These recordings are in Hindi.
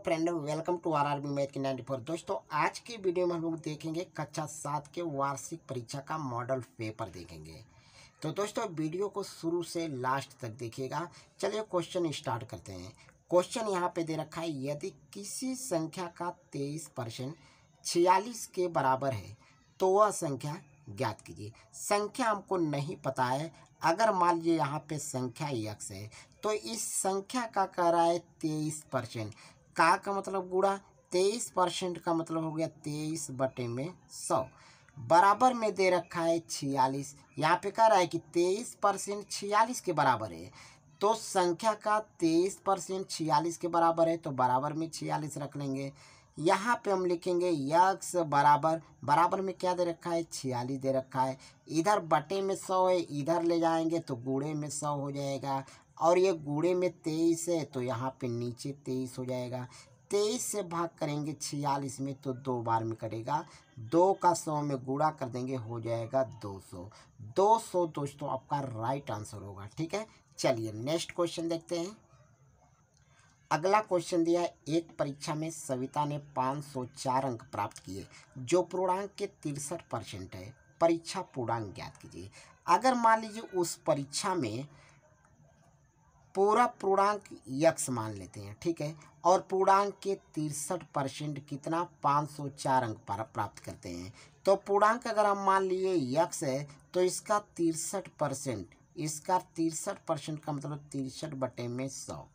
Friend, welcome to RRB math की 94। दोस्तों, आज की वीडियो में हम लोग देखेंगे कक्षा 7 के वार्षिक परीक्षा का मॉडल पेपर देखेंगे। तो दोस्तों, वीडियो को शुरू से लास्ट तक देखिएगा। चलिए क्वेश्चन स्टार्ट करते हैं। क्वेश्चन यहाँ पे दे रखा है, यदि किसी संख्या का 23% 46 के बराबर है तो वह संख्या ज्ञात कीजिए। संख्या हमको नहीं पता है। अगर मान लीजिए यहाँ पे संख्या x है तो इस संख्या का कह रहा है 23%। का मतलब गुणा 23% का मतलब हो गया 23/100 बराबर में दे रखा है 46। यहाँ पे कह रहा है कि 23% 46 के बराबर है, तो संख्या का 23% 46 के बराबर है तो बराबर में 46 रख लेंगे। यहाँ पे हम लिखेंगे यक्स बराबर में क्या दे रखा है 46 दे रखा है। इधर बटे में 100 है, इधर ले जाएंगे तो गुणे में 100 हो जाएगा। और ये गुणे में 23 है तो यहाँ पे नीचे 23 हो जाएगा। 23 से भाग करेंगे 46 में तो 2 बार में कटेगा। 2 का 100 में गुणा कर देंगे, हो जाएगा 200। 200 दोस्तों आपका राइट आंसर होगा। ठीक है, चलिए नेक्स्ट क्वेश्चन देखते हैं। अगला क्वेश्चन दिया है, एक परीक्षा में सविता ने 504 अंक प्राप्त किए जो पूर्णांक के 63% है। परीक्षा पूर्णांक ज्ञात कीजिए। अगर मान लीजिए उस परीक्षा में पूरा पूर्णांक यक्स मान लेते हैं, ठीक है, और पूर्णांक के 63% कितना 504 अंक प्राप्त करते हैं, तो पूर्णांक अगर हम मान लिए यक्स है तो इसका 63% का मतलब 63/100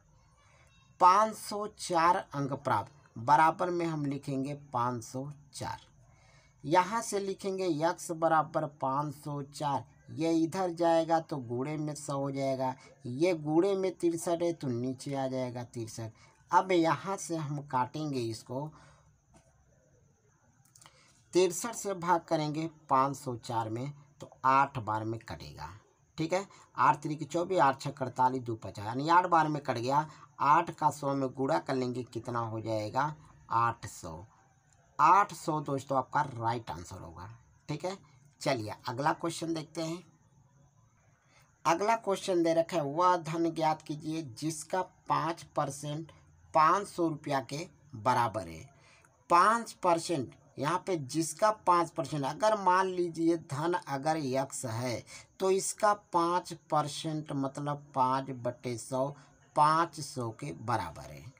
504 अंक प्राप्त बराबर में हम लिखेंगे 504। यहाँ से लिखेंगे यक्स बराबर 504, ये इधर जाएगा तो गुणे में 100 हो जाएगा। ये गुणे में 63 है तो नीचे आ जाएगा 63। अब यहाँ से हम काटेंगे इसको, 63 से भाग करेंगे 504 में तो 8 बार में कटेगा। ठीक है, 8 3 24, 8 6 48, 2 50, यानी 8 बार में कट गया। 8 का 100 में गुणा कर लेंगे, कितना हो जाएगा 800। 800 दोस्तों आपका राइट आंसर होगा। ठीक है, चलिए अगला क्वेश्चन देखते हैं। अगला क्वेश्चन दे रखा है, वह धन ज्ञात कीजिए जिसका 5% 500 रुपया के बराबर है। 5% यहाँ पे जिसका 5%, अगर मान लीजिए धन अगर यक्स है तो इसका 5% मतलब 5/100 500 के बराबर है।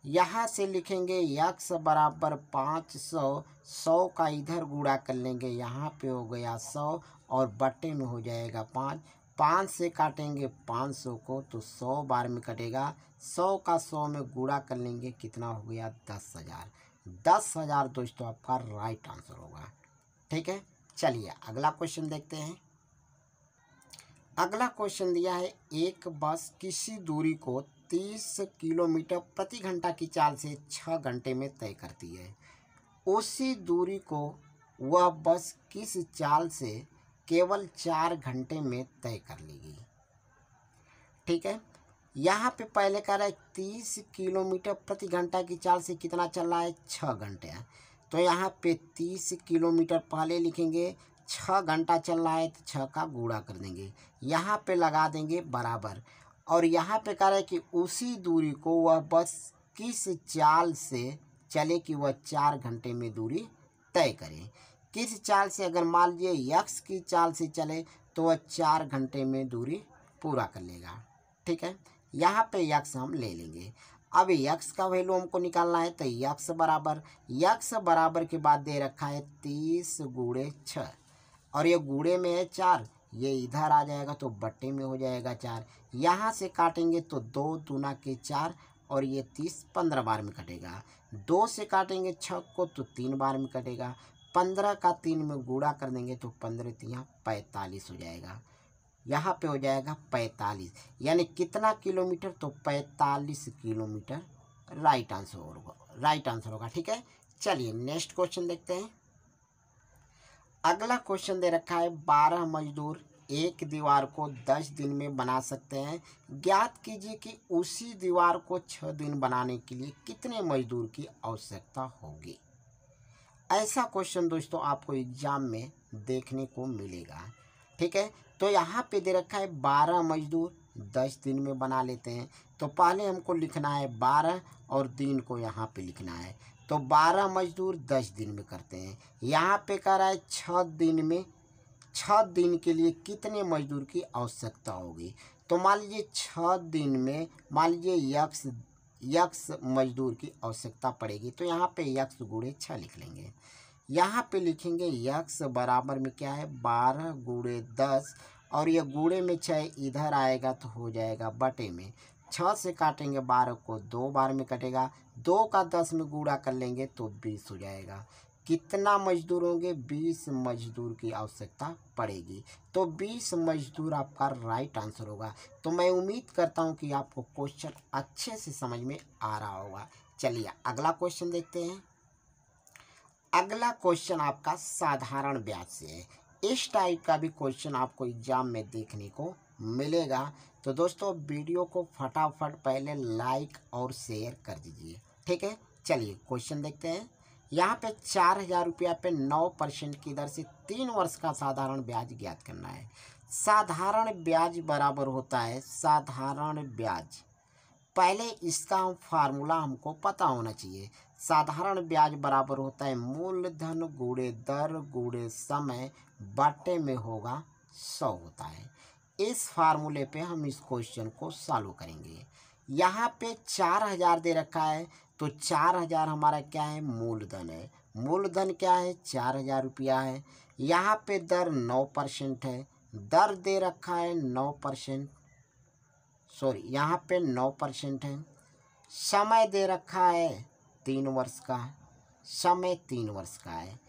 यहाँ से लिखेंगे यक्स बराबर 500, 100 का इधर गुणा कर लेंगे, यहाँ पे हो गया 100 और बटे में हो जाएगा 5। 5 से काटेंगे 500 को तो 100 बार में कटेगा। 100 का 100 में गुणा कर लेंगे, कितना हो गया 10,000। 10,000 दोस्तों आपका राइट आंसर होगा। ठीक है, चलिए अगला क्वेश्चन देखते हैं। अगला क्वेश्चन दिया है, एक बस किसी दूरी को 30 किलोमीटर प्रति घंटा की चाल से 6 घंटे में तय करती है। उसी दूरी को वह बस किस चाल से केवल 4 घंटे में तय कर लेगी। ठीक है, यहाँ पे पहले कह रहा है 30 किलोमीटर प्रति घंटा की चाल से कितना चल रहा है 6 घंटे। तो यहाँ पे 30 किलोमीटर पहले लिखेंगे, 6 घंटा चल रहा है तो 6 का गुणा कर देंगे, यहाँ पे लगा देंगे बराबर। और यहाँ पे कह रहा है कि उसी दूरी को वह बस किस चाल से चले कि वह 4 घंटे में दूरी तय करें। किस चाल से, अगर मान लीजिए यक्स की चाल से चले तो वह 4 घंटे में दूरी पूरा कर लेगा। ठीक है, यहाँ पे यक्स हम ले लेंगे। अब यक्स का वैल्यू हमको निकालना है तो यक्स बराबर के बाद दे रखा है 30 × 6 और ये गुणे में है 4, ये इधर आ जाएगा तो बट्टे में हो जाएगा 4। यहाँ से काटेंगे तो 2 दूना के 4 और ये 30 15 बार में कटेगा। 2 से काटेंगे 6 को तो 3 बार में कटेगा। 15 का 3 में गुणा कर देंगे तो 15 3 45 हो जाएगा। यहाँ पे हो जाएगा 45, यानी कितना किलोमीटर, तो 45 किलोमीटर राइट आंसर होगा। ठीक है, चलिए नेक्स्ट क्वेश्चन देखते हैं। अगला क्वेश्चन दे रखा है, 12 मजदूर एक दीवार को 10 दिन में बना सकते हैं। ज्ञात कीजिए कि उसी दीवार को 6 दिन बनाने के लिए कितने मजदूर की आवश्यकता होगी। ऐसा क्वेश्चन दोस्तों आपको एग्जाम में देखने को मिलेगा। ठीक है, तो यहाँ पे दे रखा है 12 मजदूर 10 दिन में बना लेते हैं। तो पहले हमको लिखना है 12 और दिन को यहाँ पे लिखना है। तो 12 मजदूर 10 दिन में करते हैं। यहाँ पे कह रहा है 6 दिन में, 6 दिन के लिए कितने मजदूर की आवश्यकता होगी। तो मान लीजिए 6 दिन में मान लीजिए यक्स मजदूर की आवश्यकता पड़ेगी। तो यहाँ पे यक्स गुणे 6 लिख लेंगे। यहाँ पे लिखेंगे यक्स बराबर में क्या है 12 गुणे 10 और ये गुणे में 6 इधर आएगा तो हो जाएगा बटे में। 6 से काटेंगे 12 को 2 बार में कटेगा, 2 का 10 में गुणा कर लेंगे तो 20 हो जाएगा। कितना मजदूर होंगे 20 मजदूर की आवश्यकता पड़ेगी। तो 20 मजदूर आपका राइट आंसर होगा। तो मैं उम्मीद करता हूँ कि आपको क्वेश्चन अच्छे से समझ में आ रहा होगा। चलिए अगला क्वेश्चन देखते हैं। अगला क्वेश्चन आपका साधारण ब्याज से है। इस टाइप का भी क्वेश्चन आपको एग्जाम में देखने को मिलेगा। तो दोस्तों वीडियो को फटाफट पहले लाइक और शेयर कर दीजिए, ठीक है। चलिए क्वेश्चन देखते हैं। यहाँ पे 4000 रुपया पे 9% की दर से 3 वर्ष का साधारण ब्याज ज्ञात करना है। साधारण ब्याज बराबर होता है, साधारण ब्याज पहले इसका फार्मूला हमको पता होना चाहिए। साधारण ब्याज बराबर होता है मूलधन गुणे दर गुणे समय बटे में होगा 100 होता है। इस फार्मूले पे हम इस क्वेश्चन को सॉल्व करेंगे। यहाँ पे 4000 दे रखा है तो 4000 हमारा क्या है मूलधन है। मूलधन क्या है 4000 रुपया है। यहाँ पे दर 9% है, दर दे रखा है 9%, सॉरी यहाँ पे 9% है। समय दे रखा है 3 वर्ष का, समय 3 वर्ष का है।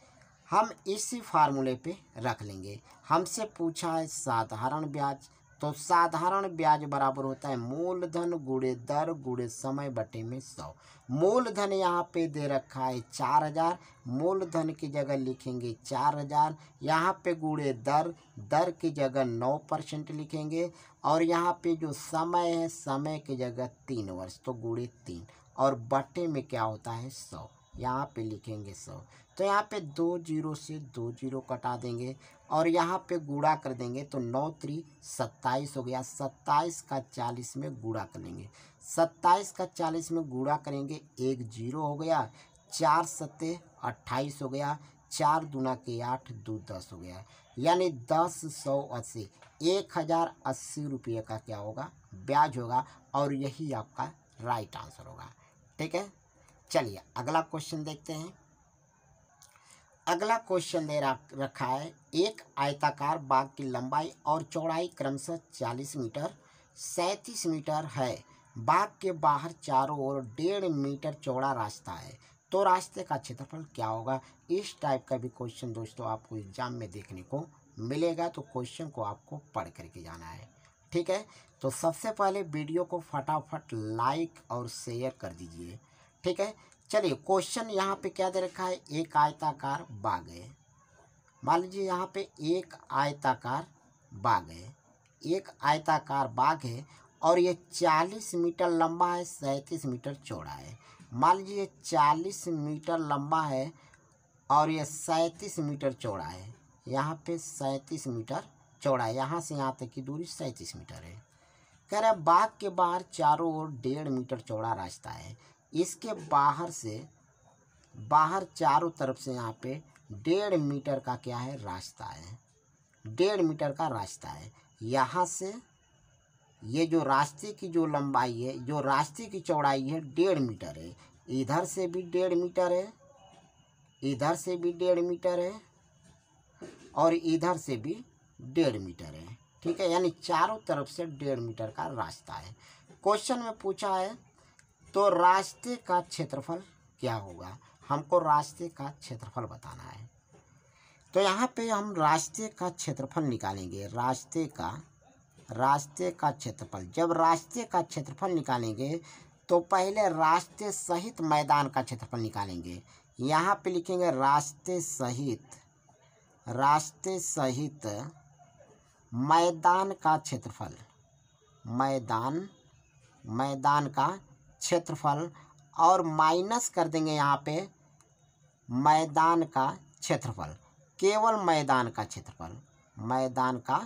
हम इसी फार्मूले पे रख लेंगे। हमसे पूछा है साधारण ब्याज, तो साधारण ब्याज बराबर होता है मूलधन गुणे दर गुणे समय बटे में 100। मूलधन यहाँ पे दे रखा है 4000, मूलधन की जगह लिखेंगे 4000, यहाँ पे गुणे दर, दर की जगह 9% लिखेंगे और यहाँ पे जो समय है समय की जगह 3 वर्ष तो गुणे 3 और बटे में क्या होता है 100, यहाँ पे लिखेंगे 100। तो यहाँ पे 2 जीरो से 2 जीरो कटा देंगे और यहाँ पे गुणा कर देंगे तो 9 3 27 हो गया। 27 का 40 में गुणा कर लेंगे, 27 का 40 में गुणा करेंगे 1 जीरो हो गया, 4 सत्ते 28 हो गया, 4 दूना के 8 2 10 हो गया, यानी 1080 1080 रुपये का क्या होगा ब्याज होगा और यही आपका राइट आंसर होगा, ठीक है। चलिए अगला क्वेश्चन देखते हैं। अगला क्वेश्चन दे रखा है एक आयताकार बाग की लंबाई और चौड़ाई क्रमशः 40 मीटर 37 मीटर है। बाग के बाहर चारों ओर 1.5 मीटर चौड़ा रास्ता है, तो रास्ते का क्षेत्रफल क्या होगा। इस टाइप का भी क्वेश्चन दोस्तों आपको एग्जाम में देखने को मिलेगा। तो क्वेश्चन को आपको पढ़ करके जाना है, ठीक है। तो सबसे पहले वीडियो को फटाफट लाइक और शेयर कर दीजिए, ठीक है। चलिए क्वेश्चन यहाँ पे क्या दे रखा है एक आयताकार बाग है। मान लीजिए यहाँ पे एक आयताकार बाग है, एक आयताकार बाग है और ये 40 मीटर लंबा है 37 मीटर चौड़ा है। मान लीजिए 40 मीटर लंबा है और ये 37 मीटर चौड़ा है। यहाँ पे 37 मीटर चौड़ा है, यहाँ से यहाँ तक की दूरी 37 मीटर है। कह रहा है बाग के बाहर चारों ओर 1.5 मीटर चौड़ा रास्ता है। इसके बाहर से बाहर चारों तरफ से यहाँ पे 1.5 मीटर का क्या है रास्ता है, 1.5 मीटर का रास्ता है। यहाँ से ये जो रास्ते की जो लंबाई है, जो रास्ते की चौड़ाई है 1.5 मीटर है। इधर से भी 1.5 मीटर है, इधर से भी 1.5 मीटर है और इधर से भी 1.5 मीटर है, ठीक है। यानी चारों तरफ से 1.5 मीटर का रास्ता है। क्वेश्चन में पूछा है तो रास्ते का क्षेत्रफल क्या होगा, हमको रास्ते का क्षेत्रफल बताना है। तो यहाँ पे हम रास्ते का क्षेत्रफल निकालेंगे, रास्ते का क्षेत्रफल। जब रास्ते का क्षेत्रफल निकालेंगे तो पहले रास्ते सहित मैदान का क्षेत्रफल निकालेंगे। यहाँ पे लिखेंगे रास्ते सहित मैदान का क्षेत्रफल, मैदान का क्षेत्रफल और माइनस कर देंगे यहाँ पे मैदान का क्षेत्रफल, केवल मैदान का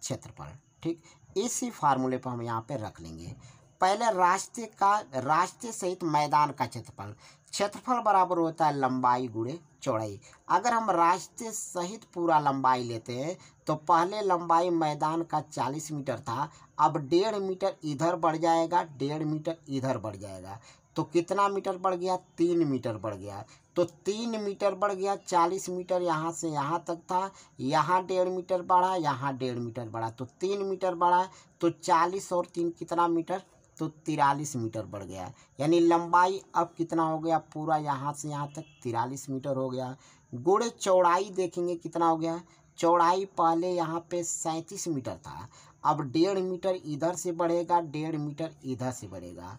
क्षेत्रफल, ठीक। इसी फार्मूले पर हम यहाँ पे रख लेंगे। पहले रास्ते सहित मैदान का क्षेत्रफल, क्षेत्रफल बराबर होता है लंबाई गुणे चौड़ाई। अगर हम रास्ते सहित पूरा लंबाई लेते हैं तो पहले लंबाई मैदान का 40 मीटर था, अब 1.5 मीटर इधर बढ़ जाएगा, 1.5 मीटर इधर बढ़ जाएगा, तो कितना मीटर बढ़ गया? 3 मीटर बढ़ गया। तो 3 मीटर बढ़ गया, 40 मीटर यहाँ से यहाँ तक था, यहाँ 1.5 मीटर बढ़ा, यहाँ 1.5 मीटर बढ़ा, तो 3 मीटर बढ़ा, तो 40 और 3 कितना मीटर? तो 43 मीटर बढ़ गया। यानी लंबाई अब कितना हो गया? पूरा यहाँ से यहाँ तक 43 मीटर हो गया। गुणे चौड़ाई देखेंगे कितना हो गया? चौड़ाई पहले यहाँ पे 37 मीटर था, अब 1.5 मीटर इधर से बढ़ेगा, 1.5 मीटर इधर से बढ़ेगा,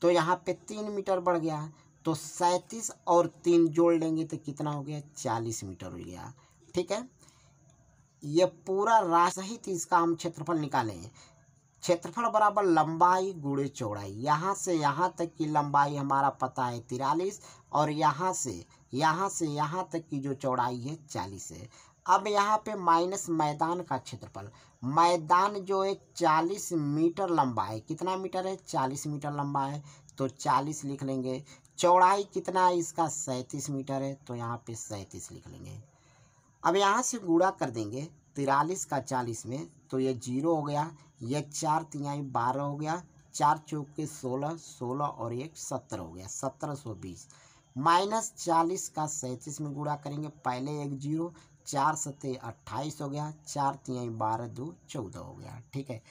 तो यहाँ पे 3 मीटर बढ़ गया। तो 37 और 3 जोड़ लेंगे तो कितना हो गया? 40 मीटर हो गया। ठीक है, ये पूरा रास्ता सहित इसका हम क्षेत्रफल निकालें। क्षेत्रफल बराबर लंबाई गुणे चौड़ाई। यहाँ से यहाँ तक की लंबाई हमारा पता है 43, और यहाँ से यहाँ तक की जो चौड़ाई है 40 है। अब यहाँ पे माइनस मैदान का क्षेत्रफल। मैदान जो है 40 मीटर लंबा है। कितना मीटर है? 40 मीटर लंबा है, तो 40 लिख लेंगे। चौड़ाई कितना है इसका? 37 मीटर है, तो यहाँ पे 37 लिख लेंगे। अब यहाँ से गुणा कर देंगे 43 का 40 में, तो ये 0 हो गया, ये 4 तिहाई 12 हो गया, 4 चौके 16, 16 और 1 17 हो गया, 1720। माइनस 40 का 37 में गुणा करेंगे, पहले एक 0, 4 सत्ते 28 हो गया, 4 तिहाई 12, 2 14 हो गया। ठीक है,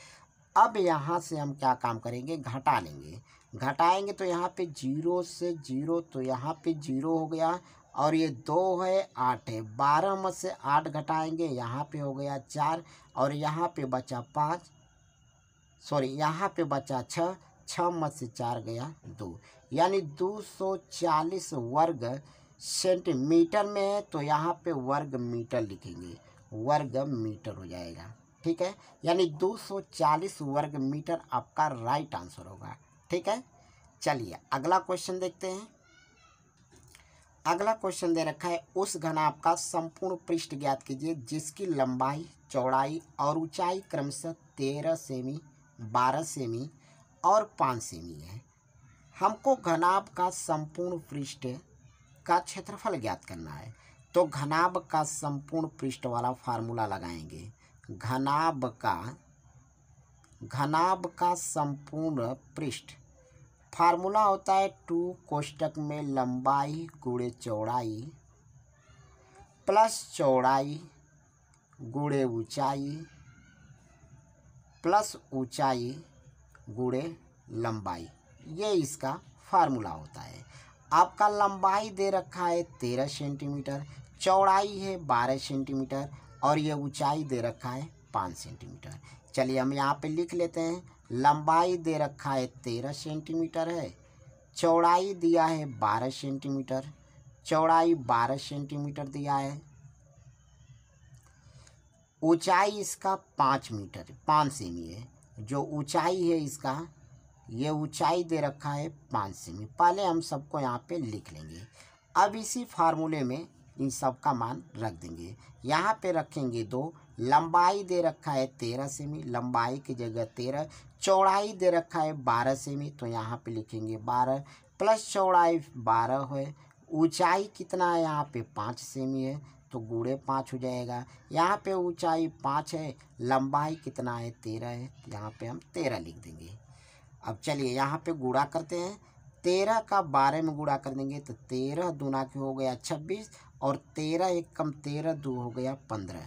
अब यहाँ से हम क्या काम करेंगे? घटा लेंगे। घटाएंगे तो यहाँ पे 0 से 0, तो यहाँ पे 0 हो गया, और ये 2 है, 8 है, 12 में से 8 घटाएंगे, यहाँ पे हो गया 4, और यहाँ पे बचा 5, सॉरी यहाँ पे बचा 6, 6 में से 4 गया 2, यानी 240 वर्ग सेंटीमीटर में है, तो यहाँ पे वर्ग मीटर लिखेंगे, वर्ग मीटर हो जाएगा। ठीक है, यानी 240 वर्ग मीटर आपका राइट आंसर होगा। ठीक है, चलिए अगला क्वेश्चन देखते हैं। अगला क्वेश्चन दे रखा है, उस घनाभ का संपूर्ण पृष्ठ ज्ञात कीजिए जिसकी लंबाई, चौड़ाई और ऊंचाई क्रमशः 13 सेमी, 12 सेमी और 5 सेमी है। हमको घनाभ का संपूर्ण पृष्ठ का क्षेत्रफल ज्ञात करना है, तो घनाभ का संपूर्ण पृष्ठ वाला फार्मूला लगाएंगे। घनाभ का संपूर्ण पृष्ठ फार्मूला होता है 2 कोष्टक में लंबाई गुणे चौड़ाई प्लस चौड़ाई गुणे ऊंचाई प्लस ऊंचाई गुणे लंबाई, ये इसका फार्मूला होता है। आपका लंबाई दे रखा है 13 सेंटीमीटर, चौड़ाई है 12 सेंटीमीटर, और ये ऊंचाई दे रखा है 5 सेंटीमीटर। चलिए हम यहाँ पे लिख लेते हैं। लंबाई दे रखा है 13 सेंटीमीटर है, चौड़ाई दिया है 12 सेंटीमीटर, चौड़ाई 12 सेंटीमीटर दिया है, ऊंचाई इसका 5 सेमी है। जो ऊंचाई है इसका, ये ऊंचाई दे रखा है 5 सेमी। पहले हम सबको यहाँ पे लिख लेंगे। अब इसी फार्मूले में इन सब का मान रख देंगे। यहाँ पे रखेंगे 2, लंबाई दे रखा है 13 सेमी, लंबाई की जगह 13, चौड़ाई दे रखा है 12 सेमी, तो यहाँ पे लिखेंगे 12 प्लस चौड़ाई 12 है, ऊंचाई कितना है यहाँ पे 5 सेमी है, तो गुणे 5 हो जाएगा। यहाँ पे ऊंचाई 5 है, लंबाई कितना है 13 है, यहाँ पे हम 13 लिख देंगे। अब चलिए यहाँ पे गुणा करते हैं। 13 का 12 में गुणा कर देंगे तो 13 दूना के हो गया 26, और 13 एक कम 13 2 हो गया 15,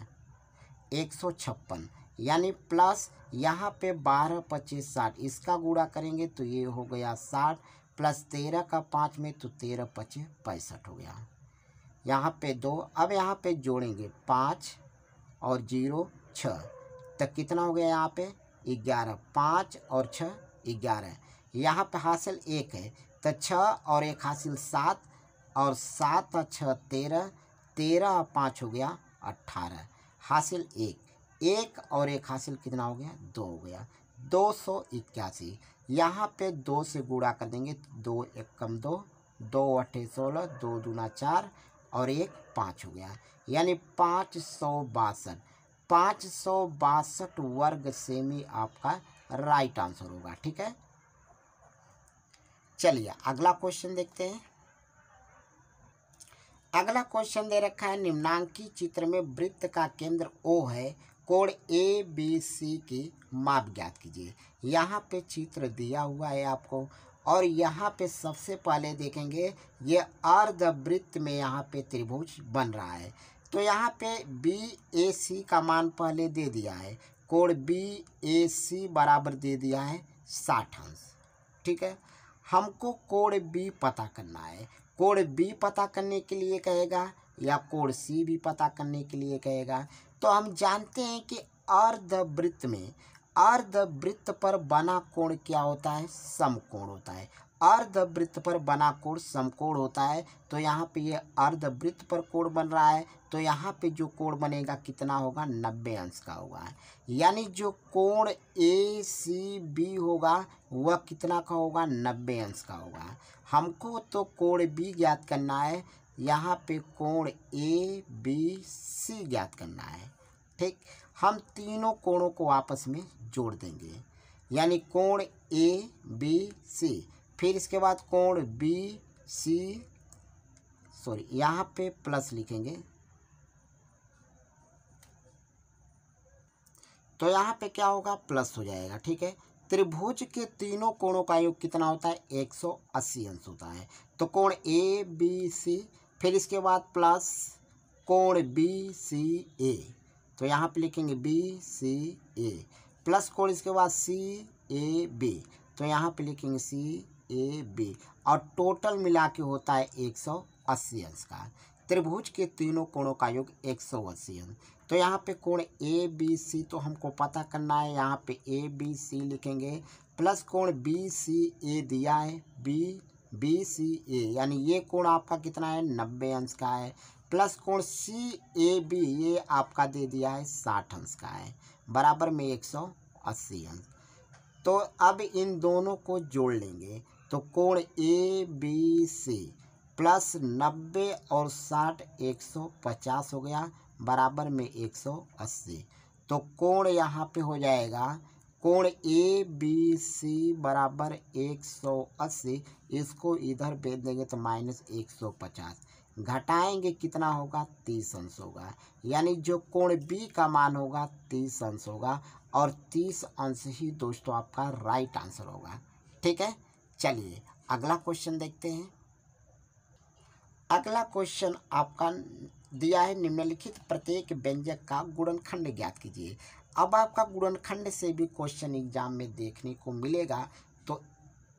156, यानी प्लस यहाँ पे 12 25 60, इसका गुणा करेंगे तो ये हो गया 60, प्लस 13 का 5 में तो 13 25 65 हो गया। यहाँ पे 2, अब यहाँ पे जोड़ेंगे 5 और 0 6, तो कितना हो गया यहाँ पे 11, 5 और 6 11, यहाँ पे हासिल 1 है, तो 6 और 1 हासिल 7, और 7 और 6 13, 13 और 5 हो गया 18, हासिल 1 और 1 हासिल कितना हो गया 2 हो गया, 281। यहाँ पे 2 से गुणा कर देंगे, 2 1 कम 2, 2 8 16, 2 दूना 4 और 1 5 हो गया, यानी 562। 562 वर्ग सेमी आपका राइट आंसर होगा। ठीक है, चलिए अगला क्वेश्चन देखते हैं। अगला क्वेश्चन दे रखा है, निम्नांकित चित्र में वृत्त का केंद्र O है, कोण ABC की माप ज्ञात कीजिए। यहाँ पे चित्र दिया हुआ है आपको, और यहाँ पे सबसे पहले देखेंगे ये अर्धवृत्त में यहाँ पे त्रिभुज बन रहा है। तो यहाँ पे BAC का मान पहले दे दिया है, कोण BAC बराबर दे दिया है 60 अंश। ठीक है, हमको कोण B पता करना है। कोण B पता करने के लिए कहेगा या कोण C भी पता करने के लिए कहेगा। तो हम जानते हैं कि अर्धवृत्त में अर्धवृत्त पर बना कोण क्या होता है, समकोण होता है। अर्धवृत्त पर बना कोण समकोण होता है। तो यहाँ पे ये अर्धवृत्त पर कोण बन रहा है, तो यहाँ पे जो कोण बनेगा कितना होगा, 90 अंश का होगा। यानी जो कोण ACB होगा वह कितना का होगा, 90 अंश का होगा। हमको तो कोण B ज्ञात करना है, यहाँ पे कोण ABC ज्ञात करना है। ठीक, हम तीनों कोणों को आपस में जोड़ देंगे, यानी कोण ABC, फिर इसके बाद कोण BC, सॉरी यहाँ पे प्लस लिखेंगे, तो यहाँ पे क्या होगा, प्लस हो जाएगा। ठीक है, त्रिभुज के तीनों कोणों का योग कितना होता है, 180 अंश होता है। तो कोण ABC, फिर इसके बाद प्लस कोण BCA, तो यहाँ पे लिखेंगे BCA, प्लस कोण इसके बाद CAB, तो यहाँ पे लिखेंगे CAB, और टोटल मिला के होता है 180 अंश का। त्रिभुज के तीनों कोणों का योग 180 अंश। तो यहाँ पे कोण ABC तो हमको पता करना है, यहाँ पे ABC लिखेंगे, प्लस कोण BCA दिया है, BCA यानी ये कोण आपका कितना है, 90 अंश का है, प्लस कोण CAB ये आपका दे दिया है 60 अंश का है, बराबर में 180 अंश। तो अब इन दोनों को जोड़ लेंगे, तो कोण ABC प्लस 90 और 60 150 हो गया, बराबर में 180। तो कोण यहाँ पे हो जाएगा, कोण ABC बराबर 180, इसको इधर भेज देंगे तो माइनस 150, घटाएंगे कितना होगा, 30 अंश होगा। यानी जो कोण B का मान होगा 30 अंश होगा, और 30 अंश ही दोस्तों आपका राइट आंसर होगा। ठीक है, चलिए अगला क्वेश्चन देखते हैं। अगला क्वेश्चन आपका दिया है, निम्नलिखित प्रत्येक व्यंजक का गुणनखंड ज्ञात कीजिए। अब आपका गुणनखंड से भी क्वेश्चन एग्जाम में देखने को मिलेगा, तो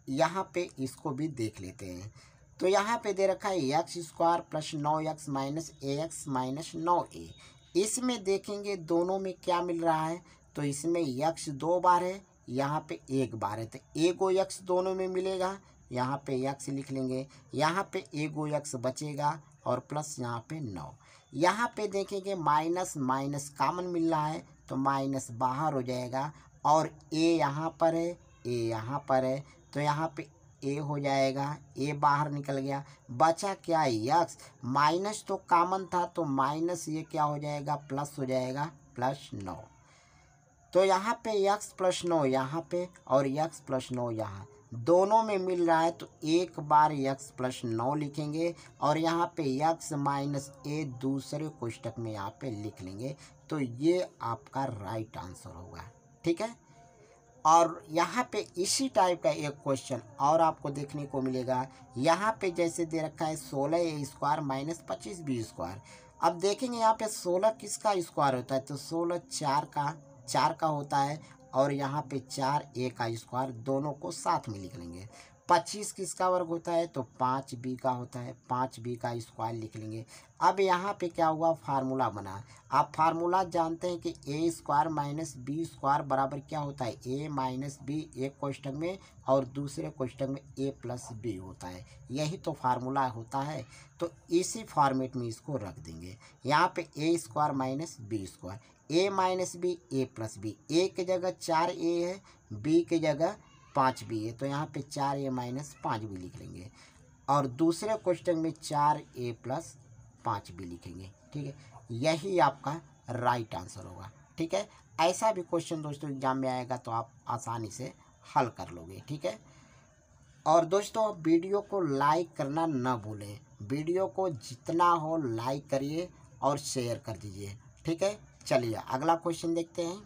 यहाँ पे इसको भी देख लेते हैं। तो यहाँ पे दे रखा है x² plus 9x minus AX minus 9A। इसमें देखेंगे दोनों में क्या मिल रहा है, तो इसमें x 2 बार है, यहाँ पे 1 बार है, तो एगो x दोनों में मिलेगा, यहाँ पे x लिख लेंगे, यहाँ पे एगो x बचेगा, और प्लस यहाँ पे 9। यहाँ पे देखेंगे माइनस माइनस कामन मिल रहा है, तो माइनस बाहर हो जाएगा, और a यहाँ पर है, a यहाँ पर है, तो यहाँ पे a हो जाएगा, a बाहर निकल गया, बचा क्या है x, माइनस तो कामन था, तो माइनस ये क्या हो जाएगा, प्लस हो जाएगा, प्लस 9। तो यहाँ पे x प्लस 9 यहाँ पे, और x प्लस 9 यहाँ, दोनों में मिल रहा है, तो एक बार x प्लस 9 लिखेंगे, और यहाँ पे x माइनस a दूसरे कोष्टक में यहाँ पे लिख लेंगे, तो ये आपका राइट आंसर होगा। ठीक है, और यहाँ पे इसी टाइप का एक क्वेश्चन और आपको देखने को मिलेगा। यहाँ पे जैसे दे रखा है 16a² माइनस 25b²। अब देखेंगे यहाँ पे 16 किसका स्क्वायर होता है, तो 16 4 का होता है, और यहाँ पे 4a का स्क्वायर, दोनों को साथ में लिख लेंगे। 25 किसका वर्ग होता है, तो 5b का होता है, 5b का स्क्वायर लिख लेंगे। अब यहाँ पे क्या हुआ, फार्मूला बना। आप फार्मूला जानते हैं कि a² माइनस b² बराबर क्या होता है, a माइनस b, एक कोष्टक में, और दूसरे कोष्टक में a प्लस b होता है, यही तो फार्मूला होता है। तो इसी फॉर्मेट में इसको रख देंगे। यहाँ पे a² minus b², a minus B a plus B, a की जगह 4a है, b की जगह 5b है, तो यहाँ पे 4a माइनस 5b लिख लेंगे, और दूसरे क्वेश्चन में 4a प्लस 5b लिखेंगे। ठीक है, यही आपका राइट आंसर होगा। ठीक है। ऐसा भी क्वेश्चन दोस्तों एग्जाम में आएगा तो आप आसानी से हल कर लोगे, ठीक है। और दोस्तों वीडियो को लाइक करना न भूलें, वीडियो को जितना हो लाइक करिए और शेयर कर दीजिए, ठीक है। चलिए अगला क्वेश्चन देखते हैं।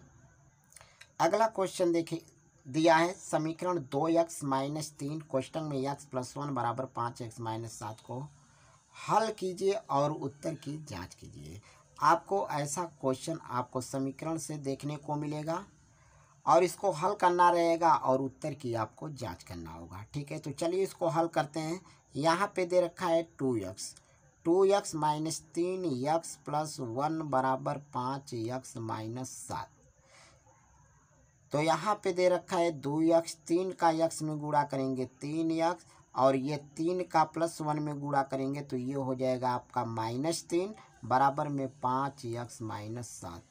अगला क्वेश्चन देखिए, दिया है समीकरण 2x - 3 कोष्टक में x + 1 = 5x - 7 को हल कीजिए और उत्तर की जांच कीजिए। आपको ऐसा क्वेश्चन आपको समीकरण से देखने को मिलेगा और इसको हल करना रहेगा और उत्तर की आपको जांच करना होगा, ठीक है। तो चलिए इसको हल करते हैं। यहाँ पे दे रखा है 2x - 3 x + 1 = 5x - 7। तो यहाँ पे दे रखा है 2x, 3 का x में गुणा करेंगे 3x और ये 3 का +1 में गुणा करेंगे तो ये हो जाएगा आपका -3 बराबर में 5x - 7,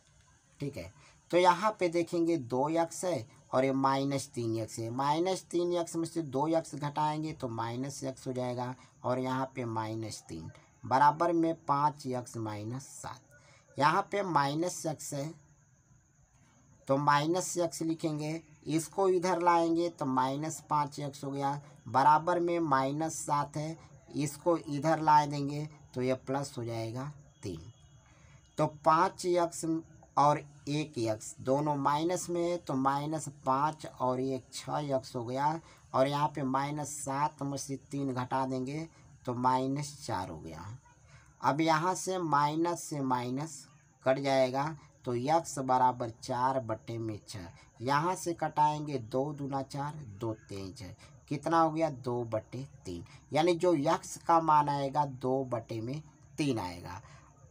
ठीक है। तो यहाँ पे देखेंगे 2x है और ये -3x है। -3x में से 2x घटाएंगे तो -x हो जाएगा और यहाँ पे -3 बराबर में 5x - 7। यहाँ पे -x है तो -x लिखेंगे, इसको इधर लाएंगे तो -5x हो गया बराबर में -7 है, इसको इधर ला देंगे तो ये प्लस हो जाएगा 3। तो 5x और 1x दोनों माइनस में है तो -5 और 1 6x हो गया और यहाँ पे -7 में से 3 घटा देंगे तो -4 हो गया। अब यहाँ से माइनस से माइनस कट जाएगा तो x बराबर 4/6। यहाँ से कटाएंगे 2 दूना 4, 2 तेज है, कितना हो गया 2/3, यानी जो x का मान आएगा 2/3 आएगा।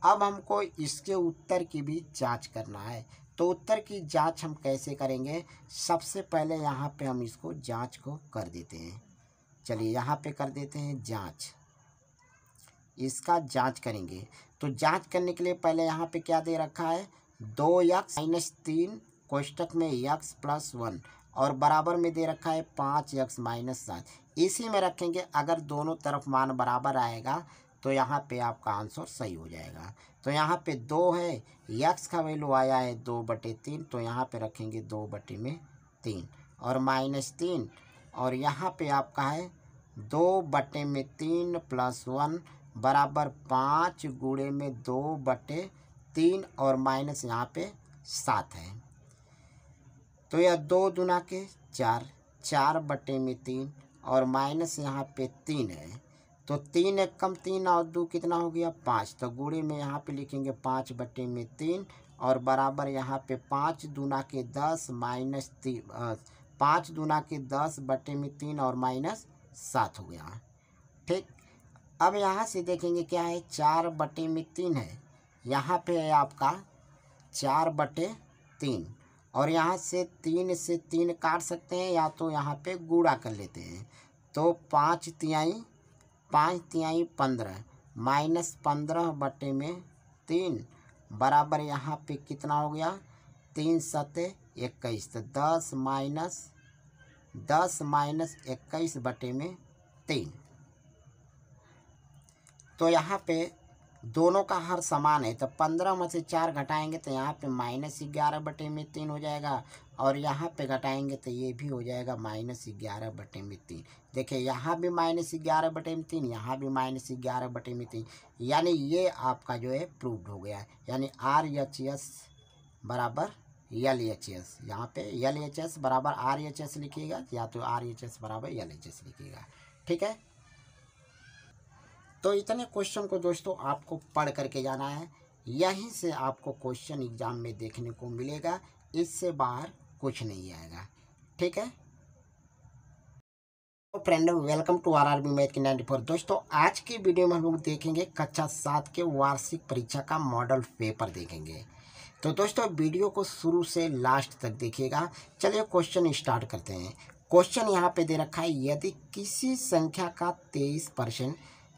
अब हमको इसके उत्तर की भी जांच करना है, तो उत्तर की जांच हम कैसे करेंगे। सबसे पहले यहाँ पे हम इसको जांच को कर देते हैं। चलिए यहाँ पे कर देते हैं जांच, इसका जांच करेंगे। तो जांच करने के लिए पहले यहाँ पे क्या दे रखा है 2x - 3 कोष्टक में x + 1 और बराबर में दे रखा है 5x - 7। इसी में रखेंगे, अगर दोनों तरफ मान बराबर आएगा तो यहाँ पे आपका आंसर सही हो जाएगा। तो यहाँ पे 2 है, x का वैल्यू आया है 2/3 तो यहाँ पे रखेंगे 2/3 और -3 और यहाँ पे आपका है 2/3 + 1 बराबर 5 गुणे में 2/3 और माइनस यहाँ पे 7 है तो यह 2 दूना के 4, 4/3 और माइनस यहाँ पे 3 है तो 3 एक कम 3 और 2 कितना हो गया 5। तो गुणे में यहाँ पे लिखेंगे 5/3 और बराबर यहाँ पे 5 दूना के 10 5 दूना के 10/3 और -7 हो गया, ठीक। अब यहाँ से देखेंगे क्या है 4/3 है, यहाँ पे है आपका 4/3 और यहाँ से 3 काट सकते हैं या तो यहाँ पे गुणा कर लेते हैं। तो 5 तिहाई 15 -15/3 बराबर यहाँ पे कितना हो गया 3 × 21 तो 10 - 21/3। तो यहाँ पे दोनों का हर समान है तो 15 में से 4 घटाएंगे तो यहाँ पे -11/3 हो जाएगा और यहाँ पे घटाएंगे तो ये भी हो जाएगा -11/3। देखिए यहाँ भी -11/3, यहाँ भी -11/3, यानी ये आपका जो है प्रूव्ड हो गया, यानी RHS बराबर LHS। यहाँ पे LHS बराबर RHS लिखिएगा या तो RHS बराबर LHS लिखिएगा, ठीक है। तो इतने क्वेश्चन को दोस्तों आपको पढ़ करके जाना है, यहीं से आपको क्वेश्चन एग्जाम में देखने को मिलेगा, इससे बाहर कुछ नहीं आएगा, ठीक है। तो friend welcome to RRB math की 94। दोस्तों आज की वीडियो में हम लोग देखेंगे कक्षा 7 के वार्षिक परीक्षा का मॉडल पेपर देखेंगे। तो दोस्तों वीडियो को शुरू से लास्ट तक देखिएगा। चलिए क्वेश्चन स्टार्ट करते हैं। क्वेश्चन यहाँ पे दे रखा है, यदि किसी संख्या का 23%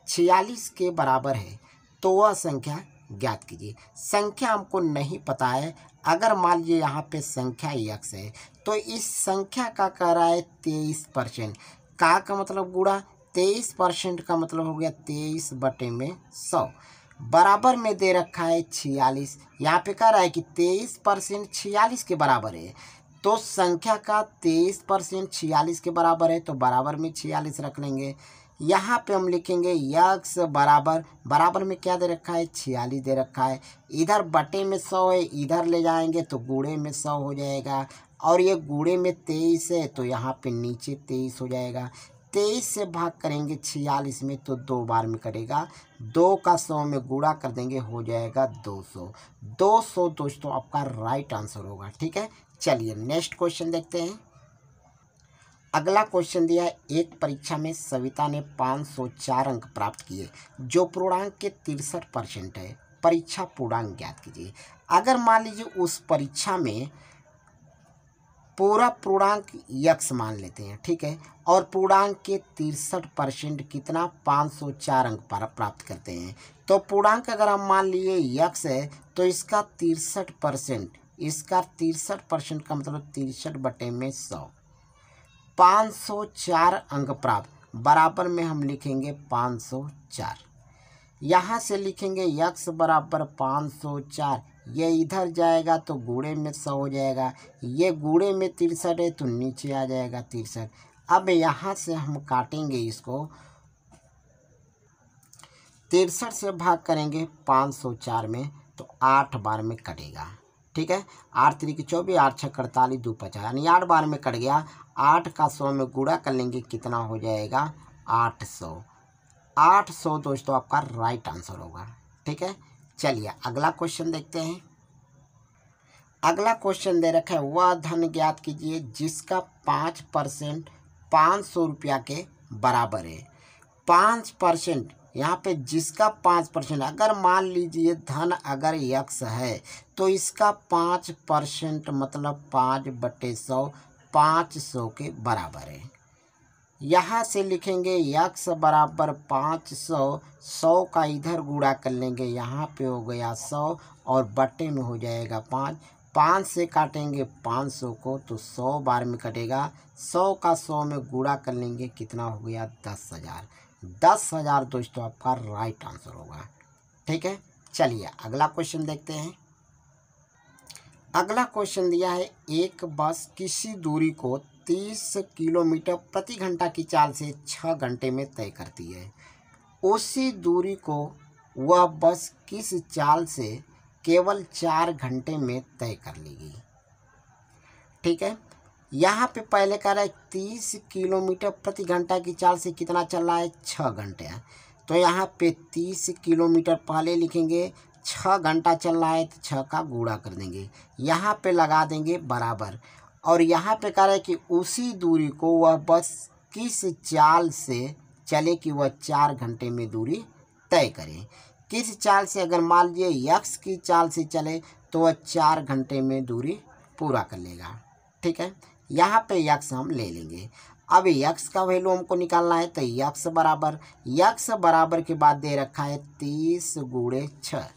46 के बराबर है तो वह संख्या ज्ञात कीजिए। संख्या हमको नहीं पता है, अगर मान लीजिए यहाँ पे संख्या x है तो इस संख्या का कह रहा है 23%, का मतलब गुणा 23% का मतलब हो गया 23/100 बराबर में दे रखा है 46। यहाँ पे कह रहा है कि 23% 46 के बराबर है, तो संख्या का 23% 46 के बराबर है, तो बराबर में 46 रख लेंगे। यहाँ पे हम लिखेंगे यक्स बराबर में क्या दे रखा है, 46 दे रखा है। इधर बटे में 100 है, इधर ले जाएंगे तो गुणे में 100 हो जाएगा, और ये गुणे में 23 है, तो यहाँ पे नीचे 23 हो जाएगा। 23 से भाग करेंगे 46 में तो 2 बार में कटेगा, 2 का 100 में गुणा कर देंगे, हो जाएगा 200। 200 दोस्तों आपका राइट आंसर होगा। ठीक है, चलिए नेक्स्ट क्वेश्चन देखते हैं। अगला क्वेश्चन दिया है, एक परीक्षा में सविता ने 504 अंक प्राप्त किए जो पूर्णांक के 63% है, परीक्षा पूर्णांक ज्ञात कीजिए। अगर मान लीजिए उस परीक्षा में पूरा पूर्णांक यक्स मान लेते हैं, ठीक है, और पूर्णांक के 63% कितना 504 अंक प्राप्त करते हैं, तो पूर्णांक अगर हम मान लिए यक्स है तो इसका 63% का मतलब 63/100, 504 अंक प्राप्त बराबर में हम लिखेंगे 504। यहाँ से लिखेंगे यक्स बराबर 504, ये इधर जाएगा तो गुणे में 100 हो जाएगा, ये गुणे में 63 है तो नीचे आ जाएगा 63। अब यहाँ से हम काटेंगे इसको, 63 से भाग करेंगे 504 में तो 8 बार में कटेगा। ठीक है, 8 3 24, 8 6 48, 2 50, यानी 8 बार में कट गया। 8 का 100 में गुणा कर लेंगे, कितना हो जाएगा 800। 800 दोस्तों आपका राइट आंसर होगा। ठीक है, चलिए अगला क्वेश्चन देखते हैं। अगला क्वेश्चन दे रखा है, वह धन ज्ञात कीजिए जिसका 5% 500 रुपया के बराबर है। 5% यहाँ पे जिसका 5%, अगर मान लीजिए धन अगर यक्स है तो इसका 5% मतलब 5/100 500 के बराबर है। यहाँ से लिखेंगे यक्स बराबर 500, 100 का इधर गुणा कर लेंगे, यहाँ पे हो गया 100 और बटे में हो जाएगा 5। 5 से काटेंगे 500 को तो 100 बार में कटेगा, 100 का 100 में गुणा कर लेंगे, कितना हो गया 10,000। 10,000 दोस्तों आपका राइट आंसर होगा। ठीक है, चलिए अगला क्वेश्चन देखते हैं। अगला क्वेश्चन दिया है, एक बस किसी दूरी को 30 किलोमीटर प्रति घंटा की चाल से 6 घंटे में तय करती है। उसी दूरी को वह बस किस चाल से केवल 4 घंटे में तय कर लेगी। ठीक है, यहाँ पे पहले कह रहा है 30 किलोमीटर प्रति घंटा की चाल से कितना चल रहा है, 6 घंटे है। तो यहाँ पे 30 किलोमीटर पहले लिखेंगे, 6 घंटा चल रहा है तो 6 का गुणा कर देंगे, यहाँ पे लगा देंगे बराबर। और यहाँ पे कह रहा है कि उसी दूरी को वह बस किस चाल से चले कि वह 4 घंटे में दूरी तय करे। किस चाल से, अगर मान लीजिए यक्स की चाल से चले तो वह 4 घंटे में दूरी पूरा कर लेगा। ठीक है, यहाँ पे यक्स हम ले लेंगे। अब यक्स का वैल्यू हमको निकालना है, तो यक्स बराबर के बाद दे रखा है 30 × 6,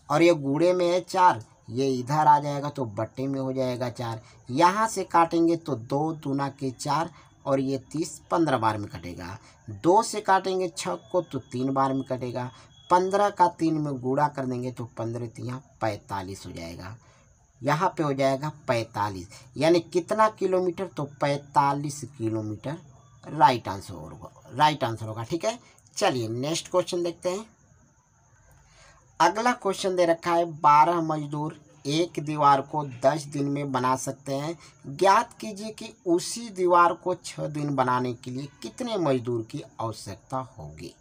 और ये गुणे में है 4, ये इधर आ जाएगा तो बट्टे में हो जाएगा 4। यहाँ से काटेंगे तो 2 दूना के 4 और ये 30 15 बार में कटेगा। 2 से काटेंगे 6 को तो 3 बार में कटेगा। 15 का 3 में गुणा कर देंगे तो 15 3 45 हो जाएगा। यहाँ पे हो जाएगा 45, यानी कितना किलोमीटर, तो 45 किलोमीटर राइट आंसर होगा। ठीक है, चलिए नेक्स्ट क्वेश्चन देखते हैं। अगला क्वेश्चन दे रखा है, 12 मजदूर एक दीवार को 10 दिन में बना सकते हैं। ज्ञात कीजिए कि उसी दीवार को 6 दिन बनाने के लिए कितने मजदूर की आवश्यकता होगी।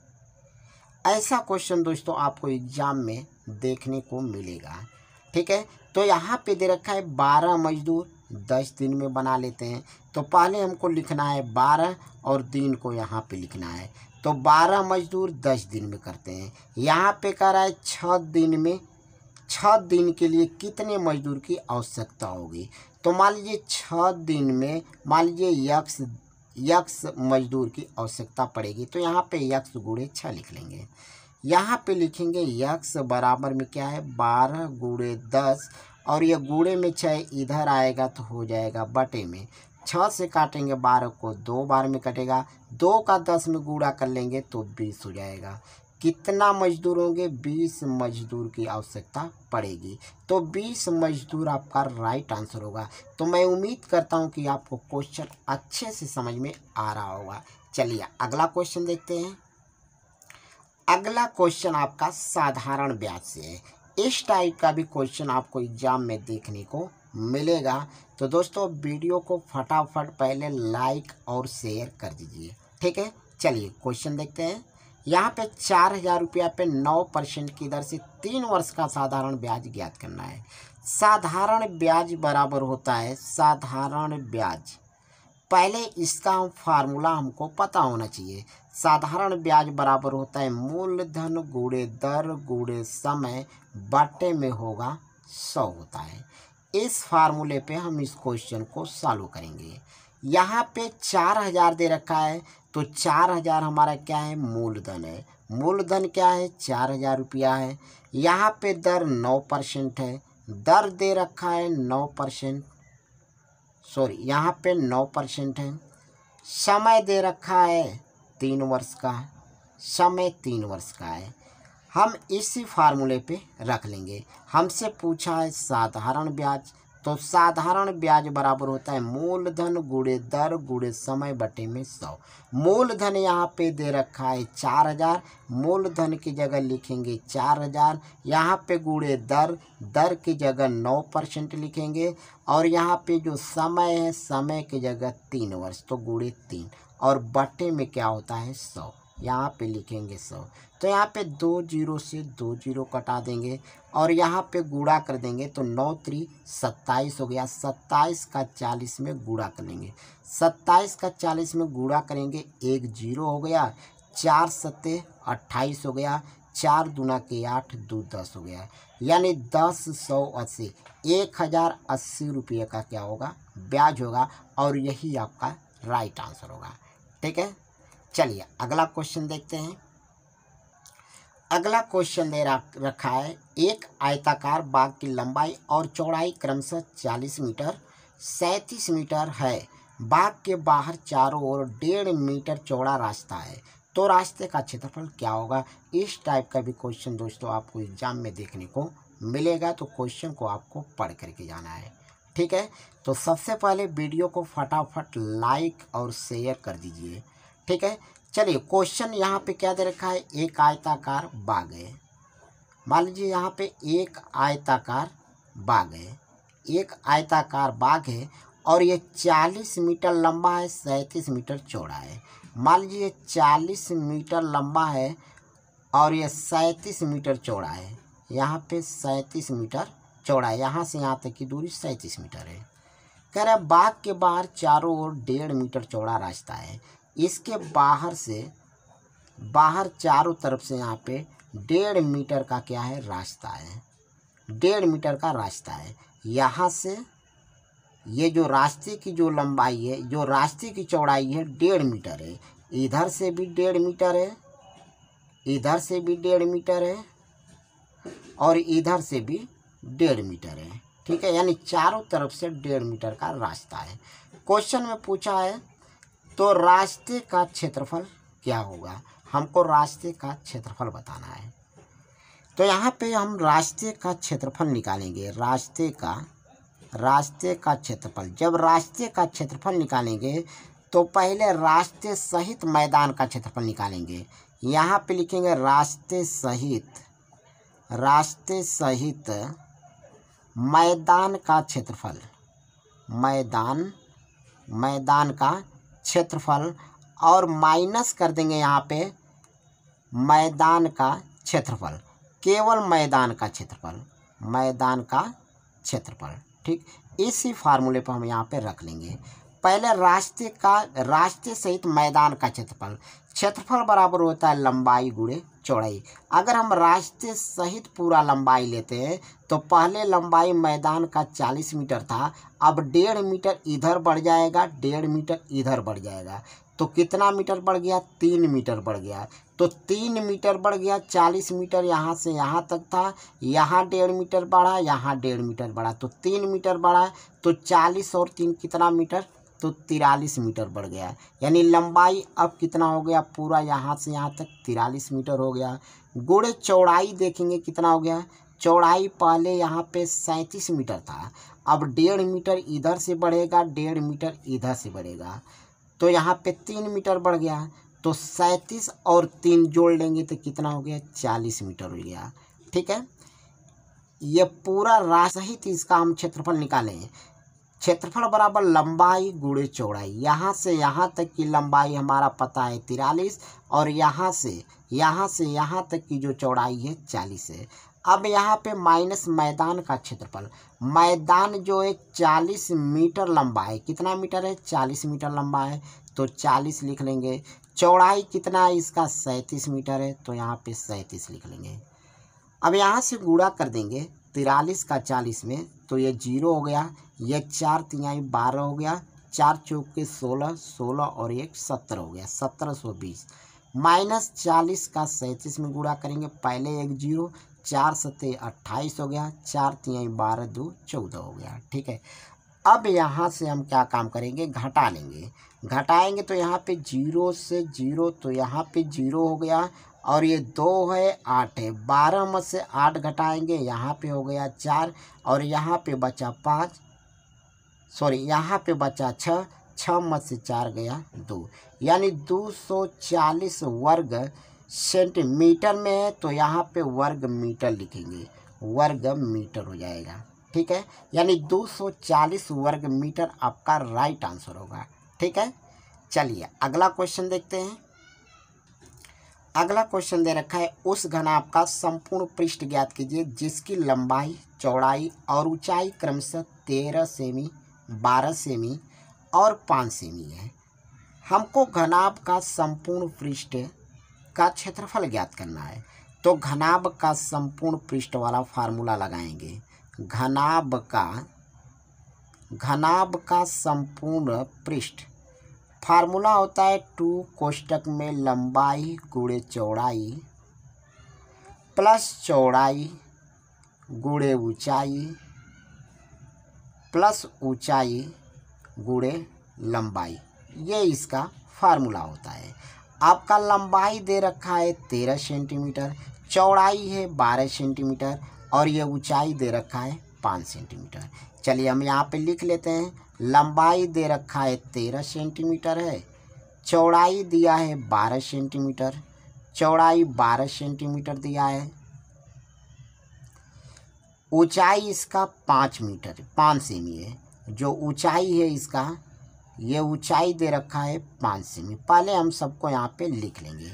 ऐसा क्वेश्चन दोस्तों आपको एग्जाम में देखने को मिलेगा। ठीक है, तो यहाँ पे दे रखा है 12 मजदूर 10 दिन में बना लेते हैं। तो पहले हमको लिखना है 12 और दिन को यहाँ पे लिखना है, तो 12 मजदूर 10 दिन में करते हैं। यहाँ पे कह रहा है 6 दिन में, 6 दिन के लिए कितने मजदूर की आवश्यकता होगी। तो मान लीजिए 6 दिन में मान लीजिए यक्स मजदूर की आवश्यकता पड़ेगी, तो यहाँ पे यक्स गुणे 6 लिख लेंगे। यहाँ पे लिखेंगे यक्स बराबर में क्या है 12 × 10, और ये गुणे में 6 इधर आएगा तो हो जाएगा बटे में। 6 से काटेंगे 12 को 2 बार में कटेगा। 2 का 10 में गुणा कर लेंगे तो 20 हो जाएगा। कितना मजदूर होंगे? 20 मजदूर की आवश्यकता पड़ेगी। तो 20 मजदूर आपका राइट आंसर होगा। तो मैं उम्मीद करता हूं कि आपको क्वेश्चन अच्छे से समझ में आ रहा होगा। चलिए अगला क्वेश्चन देखते हैं। अगला क्वेश्चन आपका साधारण ब्याज से है। इस टाइप का भी क्वेश्चन आपको एग्जाम में देखने को मिलेगा। तो दोस्तों वीडियो को फटाफट पहले लाइक और शेयर कर दीजिए, ठीक है। चलिए क्वेश्चन देखते हैं। यहाँ पे 4000 रुपया पे 9% की दर से 3 वर्ष का साधारण ब्याज ज्ञात करना है। साधारण ब्याज बराबर होता है, साधारण ब्याज, पहले इसका फार्मूला हमको पता होना चाहिए। साधारण ब्याज बराबर होता है मूलधन गुणे दर गुणे समय बटे में होगा 100 होता है। इस फार्मूले पे हम इस क्वेश्चन को सॉल्व करेंगे। यहाँ पे 4000 दे रखा है, तो 4000 हमारा क्या है? मूलधन है। मूलधन क्या है? 4000 रुपया है। यहाँ पे दर 9% है, दर दे रखा है 9%, सॉरी यहाँ पे 9% है। समय दे रखा है 3 वर्ष का, समय 3 वर्ष का है। हम इसी फार्मूले पे रख लेंगे। हमसे पूछा है साधारण ब्याज, तो साधारण ब्याज बराबर होता है मूलधन गुणे दर गुणे समय बटे में 100। मूलधन यहाँ पे दे रखा है 4000, मूलधन की जगह लिखेंगे 4000, यहाँ पे गुणे दर, दर की जगह 9% लिखेंगे, और यहाँ पे जो समय है समय की जगह 3 वर्ष, तो गुणे 3, और बटे में क्या होता है? 100, यहाँ पे लिखेंगे 100। तो यहाँ पे 2 जीरो से 2 जीरो कटा देंगे, और यहाँ पे गुणा कर देंगे, तो 9 3 27 हो गया। 27 का 40 में गुणा कर लेंगे, 27 का 40 में गुणा करेंगे, 1 जीरो हो गया। 4 सत्ते 28 हो गया, 4 दूना के 8, 2 10 हो गया। यानी 10 100 80, 1080 रुपये का क्या होगा? ब्याज होगा, और यही आपका राइट आंसर होगा, ठीक है। चलिए अगला क्वेश्चन देखते हैं। अगला क्वेश्चन दे रखा है, एक आयताकार बाग की लंबाई और चौड़ाई क्रमशः 40 मीटर 37 मीटर है। बाग के बाहर चारों ओर 1.5 मीटर चौड़ा रास्ता है, तो रास्ते का क्षेत्रफल क्या होगा? इस टाइप का भी क्वेश्चन दोस्तों आपको एग्जाम में देखने को मिलेगा। तो क्वेश्चन को आपको पढ़ करके जाना है, ठीक है। तो सबसे पहले वीडियो को फटाफट लाइक और शेयर कर दीजिए, ठीक है। चलिए क्वेश्चन यहाँ पे क्या दे रखा है? एक आयताकार बाग है। मान लीजिए यहाँ पे एक आयताकार बाग है, एक आयताकार बाग है, और ये 40 मीटर लंबा है, 37 मीटर चौड़ा है। मान लीजिए 40 मीटर लंबा है और ये 37 मीटर चौड़ा है। यहाँ पे 37 मीटर चौड़ा है, यहाँ से यहाँ तक की दूरी 37 मीटर है। कह रहा है बाग के बाहर चारों ओर 1.5 मीटर चौड़ा रास्ता है। इसके बाहर से, बाहर चारों तरफ से यहाँ पे 1.5 मीटर का क्या है? रास्ता है, 1.5 मीटर का रास्ता है। यहाँ से ये जो रास्ते की जो लंबाई है, जो रास्ते की चौड़ाई है 1.5 मीटर है। इधर से भी 1.5 मीटर है, इधर से भी 1.5 मीटर है, और इधर से भी 1.5 मीटर है, ठीक है। यानी चारों तरफ से 1.5 मीटर का रास्ता है। क्वेश्चन में पूछा है तो रास्ते का क्षेत्रफल क्या होगा? हमको रास्ते का क्षेत्रफल बताना है। तो यहाँ पे हम रास्ते का क्षेत्रफल निकालेंगे। रास्ते का क्षेत्रफल, जब रास्ते का क्षेत्रफल निकालेंगे तो पहले रास्ते सहित मैदान का क्षेत्रफल निकालेंगे। यहाँ पे लिखेंगे रास्ते सहित मैदान का क्षेत्रफल, मैदान का क्षेत्रफल, और माइनस कर देंगे यहाँ पे मैदान का क्षेत्रफल, केवल मैदान का क्षेत्रफल, ठीक। इसी फार्मूले पर हम यहाँ पे रख लेंगे। पहले रास्ते सहित मैदान का क्षेत्रफल बराबर होता है लंबाई गुणे चौड़ाई। अगर हम रास्ते सहित पूरा लंबाई लेते हैं तो पहले लंबाई मैदान का 40 मीटर था, अब 1.5 मीटर इधर बढ़ जाएगा, 1.5 मीटर इधर बढ़ जाएगा, तो कितना मीटर बढ़ गया? 3 मीटर बढ़ गया। तो 3 मीटर बढ़ गया, 40 मीटर यहाँ से यहाँ तक था, यहाँ 1.5 मीटर बढ़ा, यहाँ 1.5 मीटर बढ़ा, तो 3 मीटर बढ़ा। तो 40 और 3 कितना मीटर? तो 43 मीटर बढ़ गया। यानी लंबाई अब कितना हो गया, पूरा यहाँ से यहाँ तक 43 मीटर हो गया। गुणे चौड़ाई देखेंगे कितना हो गया, चौड़ाई पहले यहाँ पे 37 मीटर था, अब 1.5 मीटर इधर से बढ़ेगा, 1.5 मीटर इधर से बढ़ेगा, तो यहाँ पे 3 मीटर बढ़ गया। तो 37 और 3 जोड़ लेंगे तो कितना हो गया, 40 मीटर हो गया। ठीक है, ये पूरा राशि सहित इसका हम क्षेत्रफल निकालें। क्षेत्रफल बराबर लंबाई गुणे चौड़ाई। यहाँ से यहाँ तक की लंबाई हमारा पता है 43 और यहाँ से यहाँ तक की जो चौड़ाई है 40 है। अब यहाँ पे माइनस मैदान का क्षेत्रफल। मैदान जो है 40 मीटर लंबा है। कितना मीटर है, 40 मीटर लंबा है, तो 40 लिख लेंगे। चौड़ाई कितना है इसका, 37 मीटर है, तो यहाँ पे 37 लिख लेंगे। अब यहाँ से गुणा कर देंगे 43 का 40 में, तो ये 0 हो गया, ये 4 तिहाई 12 हो गया, 4 चौके 16, 16 और 1 17 हो गया, 1720 माइनस 40 का 37 में गुणा करेंगे, पहले एक 0, 4 सत्ते 28 हो गया, 4 तिहाई 12 2 14 हो गया। ठीक है, अब यहाँ से हम क्या काम करेंगे, घटा लेंगे। घटाएंगे तो यहाँ पे 0 से 0, तो यहाँ पे 0 हो गया और ये 2 है 8 है, 12 में से 8 घटाएंगे, यहाँ पे हो गया 4 और यहाँ पे बचा 5, सॉरी यहाँ पे बचा 6, 6 में से 4 गया 2, यानी 240 वर्ग सेंटीमीटर में है, तो यहाँ पे वर्ग मीटर लिखेंगे, वर्ग मीटर हो जाएगा। ठीक है, यानी 240 वर्ग मीटर आपका राइट आंसर होगा। ठीक है, चलिए अगला क्वेश्चन देखते हैं। अगला क्वेश्चन दे रखा है, उस घनाभ का संपूर्ण पृष्ठ ज्ञात कीजिए जिसकी लंबाई, चौड़ाई और ऊंचाई क्रमशः 13 सेमी, 12 सेमी और 5 सेमी है। हमको घनाभ का संपूर्ण पृष्ठ का क्षेत्रफल ज्ञात करना है, तो घनाभ का संपूर्ण पृष्ठ वाला फार्मूला लगाएंगे। घनाभ का संपूर्ण पृष्ठ फार्मूला होता है 2 कोष्टक में लंबाई गुणे चौड़ाई प्लस चौड़ाई गुणे ऊंचाई प्लस ऊंचाई गुणे लंबाई, ये इसका फार्मूला होता है। आपका लंबाई दे रखा है 13 सेंटीमीटर, चौड़ाई है 12 सेंटीमीटर और ये ऊंचाई दे रखा है 5 सेंटीमीटर। चलिए हम यहाँ पे लिख लेते हैं, लंबाई दे रखा है 13 सेंटीमीटर है, चौड़ाई दिया है 12 सेंटीमीटर, चौड़ाई 12 सेंटीमीटर दिया है, ऊंचाई इसका 5 सेमी है, जो ऊंचाई है इसका, ये ऊंचाई दे रखा है 5 सेमी। पहले हम सबको यहाँ पे लिख लेंगे।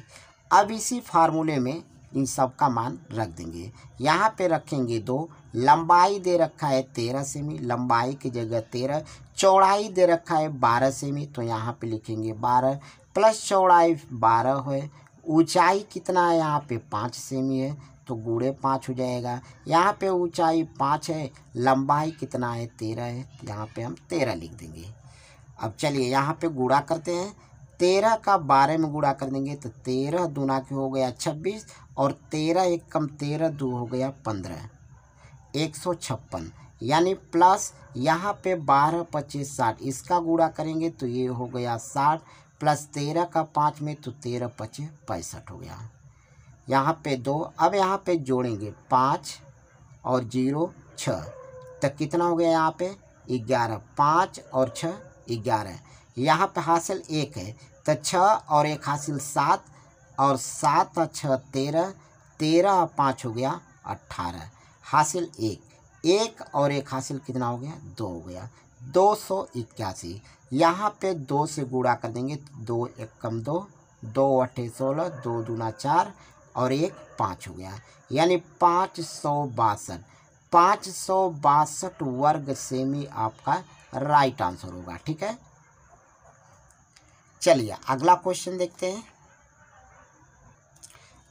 अब इसी फार्मूले में इन सब का मान रख देंगे। यहाँ पे रखेंगे 2, लंबाई दे रखा है 13 सेमी, लंबाई की जगह 13, चौड़ाई दे रखा है 12 सेमी, तो यहाँ पे लिखेंगे 12 प्लस चौड़ाई 12 है, ऊंचाई कितना है यहाँ पे 5 सेमी है, तो गुणे 5 हो जाएगा। यहाँ पे ऊंचाई 5 है, लंबाई कितना है 13 है, यहाँ पे हम 13 लिख देंगे। अब चलिए यहाँ पे गुणा करते हैं, 13 का 12 में गुणा कर देंगे तो 13 दूना के हो गया 26 और 13 एक कम 13 2 हो गया 15, 156, यानी प्लस यहाँ पे 12 25 60, इसका गुणा करेंगे तो ये हो गया 60 प्लस 13 का 5 में तो 13 25 65 हो गया। यहाँ पे 2, अब यहाँ पे जोड़ेंगे 5 और 0 6, तो कितना हो गया यहाँ पे 11, 5 और 6 11, यहाँ पे हासिल 1 है तो 6 और 1 हासिल 7 और 7 और 6 13, 13 और 5 हो गया 18, हासिल 1 और 1 हासिल कितना हो गया 2 हो गया, 281। यहाँ पे 2 से गुणा कर देंगे, 2 1 कम 2, 2 8 16, 2 दूना 4 और 1 5 हो गया, यानी 562 वर्ग सेमी आपका राइट आंसर होगा। ठीक है, चलिए अगला क्वेश्चन देखते हैं।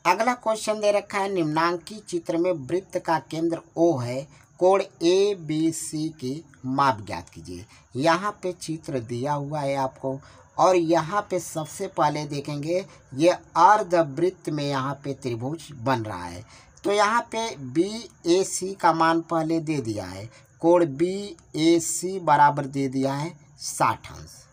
अगला क्वेश्चन दे रखा है, निम्नांकित चित्र में वृत्त का केंद्र O है, कोण ABC की माप ज्ञात कीजिए। यहाँ पे चित्र दिया हुआ है आपको और यहाँ पे सबसे पहले देखेंगे ये अर्धवृत्त में यहाँ पे त्रिभुज बन रहा है, तो यहाँ पे BAC का मान पहले दे दिया है, कोण BAC बराबर दे दिया है 60 अंश।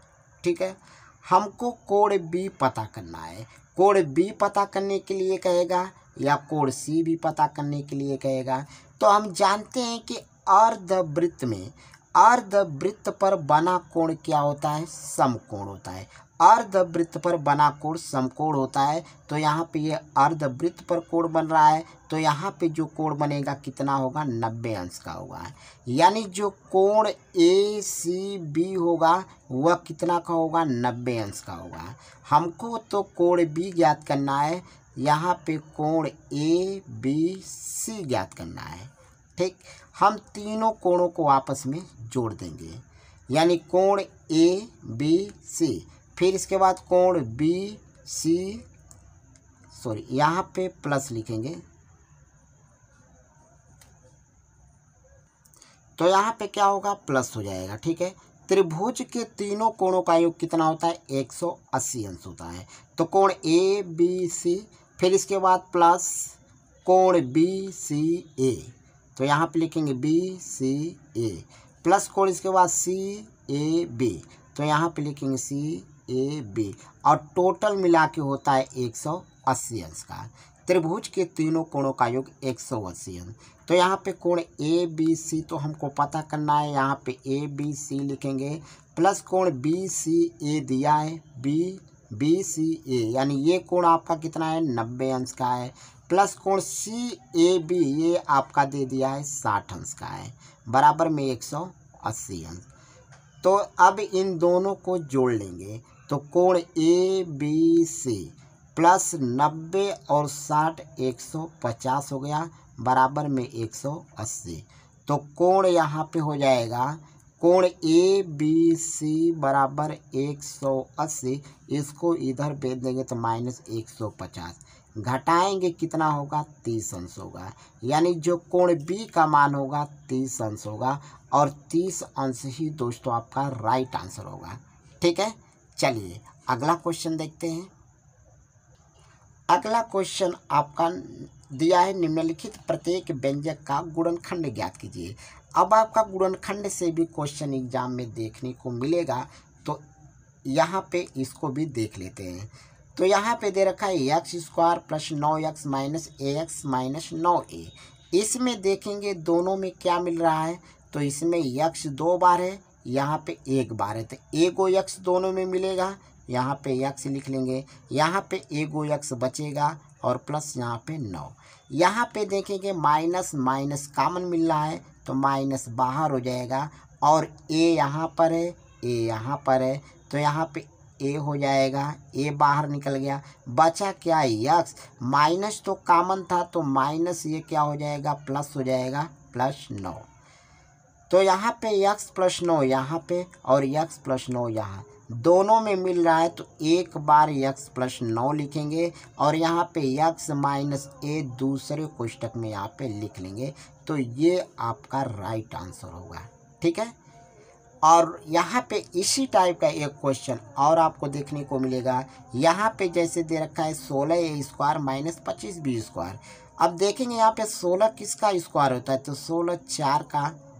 ठीक है। हमको कोण बी पता करना है। कोण बी पता करने के लिए कहेगा या कोण सी भी पता करने के लिए कहेगा। तो हम जानते हैं कि अर्धवृत्त में अर्धवृत्त पर बना कोण क्या होता है? समकोण होता है। अर्धवृत्त पर बना कोण समकोण होता है। तो यहाँ पे ये अर्धवृत्त पर कोण बन रहा है, तो यहाँ पे जो कोण बनेगा कितना होगा? 90 अंश का होगा। यानी जो कोण ए सी बी होगा वह कितना का होगा? 90 अंश का होगा। हमको तो कोण बी ज्ञात करना है, यहाँ पे कोण ए बी सी ज्ञात करना है। ठीक, हम तीनों कोणों को आपस में जोड़ देंगे, यानी कोण ए बी सी, फिर इसके बाद कोण बी सी, सॉरी यहाँ पे प्लस लिखेंगे, तो यहाँ पे क्या होगा? प्लस हो जाएगा। ठीक है। त्रिभुज के तीनों कोणों का योग कितना होता है? 180 अंश होता है। तो कोण ए बी सी, फिर इसके बाद प्लस कोण बी सी ए, तो यहाँ पे लिखेंगे बी सी ए, प्लस कोण इसके बाद सी ए बी, तो यहाँ पे लिखेंगे सी ए बी, और टोटल मिला के होता है 180 अंश का। त्रिभुज के तीनों कोणों का योग 180 अंश। तो यहाँ पे कोण ए बी सी तो हमको पता करना है, यहाँ पे ए बी सी लिखेंगे, प्लस कोण बी सी ए दिया है, बी सी ए, यानी ये कोण आपका कितना है? 90 अंश का है, प्लस कोण सी ए बी ये आपका दे दिया है 60 अंश का है, बराबर में 180 अंश। तो अब इन दोनों को जोड़ लेंगे, तो कोण ए बी सी प्लस 90 और 60 150 हो गया, बराबर में 180। तो कोण यहाँ पे हो जाएगा कोण ए बी सी बराबर 180, इसको इधर भेज देंगे तो माइनस 150, घटाएंगे कितना होगा? 30 अंश होगा। यानी जो कोण बी का मान होगा 30 अंश होगा, और 30 अंश ही दोस्तों आपका राइट आंसर होगा। ठीक है, चलिए अगला क्वेश्चन देखते हैं। अगला क्वेश्चन आपका दिया है, निम्नलिखित प्रत्येक व्यंजक का गुणनखंड ज्ञात कीजिए। अब आपका गुणनखंड से भी क्वेश्चन एग्जाम में देखने को मिलेगा, तो यहाँ पे इसको भी देख लेते हैं। तो यहाँ पे दे रखा है x square plus 9x minus a x minus 9a। इसमें देखेंगे दोनों में क्या मिल रहा है, तो इसमें x 2 बार है, यहाँ पे 1 बार है, तो एगो x दोनों में मिलेगा, यहाँ पे x लिख लेंगे, यहाँ पे एगो x बचेगा और प्लस यहाँ पे 9। यहाँ पे देखेंगे माइनस माइनस कॉमन मिल रहा है, तो माइनस बाहर हो जाएगा, और a यहाँ पर है, a यहाँ पर है, तो यहाँ पे a हो जाएगा, a बाहर निकल गया, बचा क्या? x। माइनस तो कॉमन था, तो माइनस ये क्या हो जाएगा? प्लस हो जाएगा, प्लस 9। तो यहाँ पे x प्लस 9 यहाँ पे और x प्लस 9 यहाँ, दोनों में मिल रहा है, तो एक बार x प्लस 9 लिखेंगे, और यहाँ पे x माइनस a दूसरे कोष्टक में यहाँ पे लिख लेंगे, तो ये आपका राइट आंसर होगा। ठीक है। और यहाँ पे इसी टाइप का एक क्वेश्चन और आपको देखने को मिलेगा। यहाँ पे जैसे दे रखा है 16a square minus 25b square. अब देखेंगे यहाँ पे 16 किसका स्क्वायर होता है, तो 16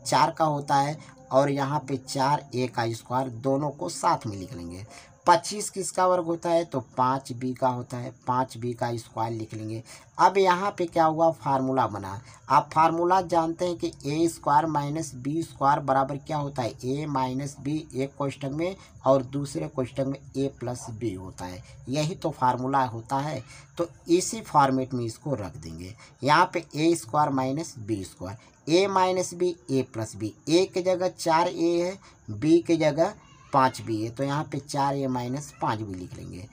4 का होता है, और यहाँ पे 4a का स्क्वायर, दोनों को साथ में लिख लेंगे। 25 किसका वर्ग होता है, तो 5b का होता है, 5b का स्क्वायर लिख लेंगे। अब यहाँ पे क्या हुआ? फार्मूला बना। आप फार्मूला जानते हैं कि a square minus B square बराबर क्या होता है? a माइनस बी, एक कोष्टक में और दूसरे कोष्टक में a प्लस बी होता है, यही तो फार्मूला होता है। तो इसी फॉर्मेट में इसको रख देंगे। यहाँ पे a square minus B square, a minus B, a plus B, a की जगह 4a है, b की जगह 5b है, तो यहाँ पे 4a माइनस 5b लिख लेंगे,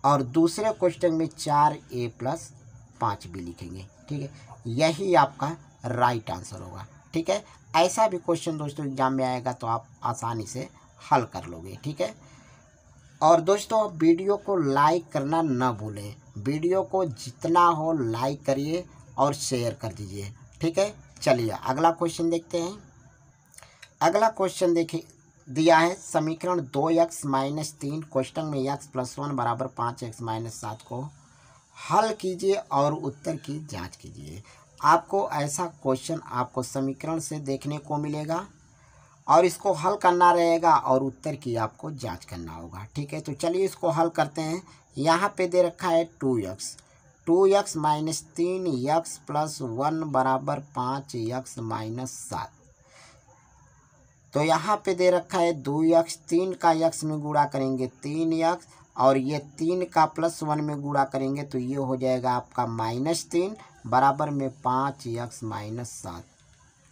और दूसरे क्वेश्चन में 4a प्लस 5b लिखेंगे। ठीक है, यही आपका राइट आंसर होगा। ठीक है, ऐसा भी क्वेश्चन दोस्तों एग्जाम में आएगा तो आप आसानी से हल कर लोगे। ठीक है, और दोस्तों वीडियो को लाइक करना ना भूलें, वीडियो को जितना हो लाइक करिए और शेयर कर दीजिए। ठीक है, चलिए अगला क्वेश्चन देखते हैं। अगला क्वेश्चन देखिए, दिया है समीकरण 2x माइनस 3 क्वेश्चन में x प्लस 1 बराबर 5x माइनस 7 को हल कीजिए और उत्तर की जांच कीजिए। आपको ऐसा क्वेश्चन आपको समीकरण से देखने को मिलेगा, और इसको हल करना रहेगा और उत्तर की आपको जांच करना होगा। ठीक है, तो चलिए इसको हल करते हैं। यहाँ पे दे रखा है 2x माइनस 3x प्लस 1 बराबर 5x माइनस 7। तो यहाँ पे दे रखा है 2x, 3 का x में गुणा करेंगे 3x, और ये 3 का प्लस 1 में गुणा करेंगे तो ये हो जाएगा आपका -3 बराबर में 5x माइनस 7।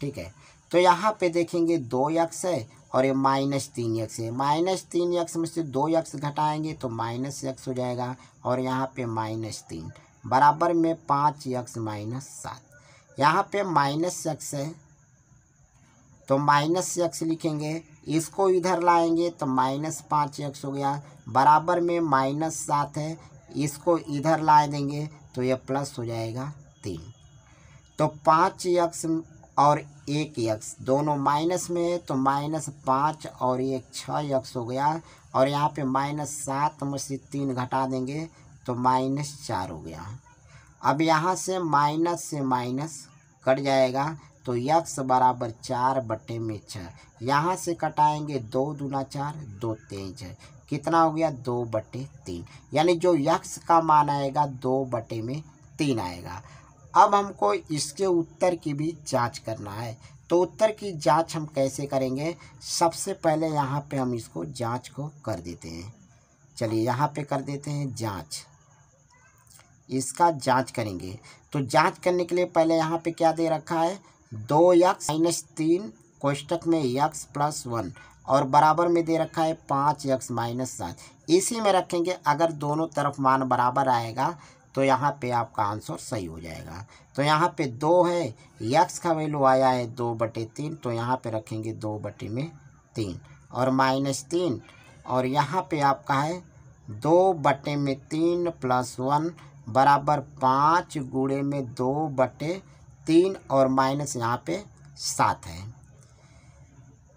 ठीक है, तो यहाँ पे देखेंगे 2x है और ये -3x है। -3x में से 2x घटाएंगे तो -x हो जाएगा, और यहाँ पे -3 बराबर में 5x माइनस 7। यहाँ पे -x है तो -x लिखेंगे, इसको इधर लाएंगे तो -5x हो गया, बराबर में -7 है, इसको इधर ला देंगे तो यह प्लस हो जाएगा 3। तो 5x और 1x दोनों माइनस में है तो -5 और 1 6x हो गया, और यहाँ पे -7 में से 3 घटा देंगे तो -4 हो गया। अब यहाँ से माइनस से माइनस कट जाएगा तो x बराबर 4/6। यहाँ से कटाएंगे 2 दूना 4, 2 तेज है, कितना हो गया 2/3, यानी जो x का मान आएगा 2/3 आएगा। अब हमको इसके उत्तर की भी जांच करना है, तो उत्तर की जांच हम कैसे करेंगे? सबसे पहले यहाँ पे हम इसको जांच को कर देते हैं। चलिए यहाँ पे कर देते हैं जांच, इसका जांच करेंगे। तो जांच करने के लिए पहले यहाँ पे क्या दे रखा है 2x माइनस 3 कोष्टक में x प्लस 1 और बराबर में दे रखा है 5x माइनस 7। इसी में रखेंगे, अगर दोनों तरफ मान बराबर आएगा तो यहाँ पे आपका आंसर सही हो जाएगा। तो यहाँ पे 2 है, x का वैल्यू आया है 2/3, तो यहाँ पे रखेंगे 2/3 और -3, और यहाँ पे आपका है 2/3 प्लस 1 बराबर 5 गुणे में 2/3 और माइनस यहाँ पे 7 है।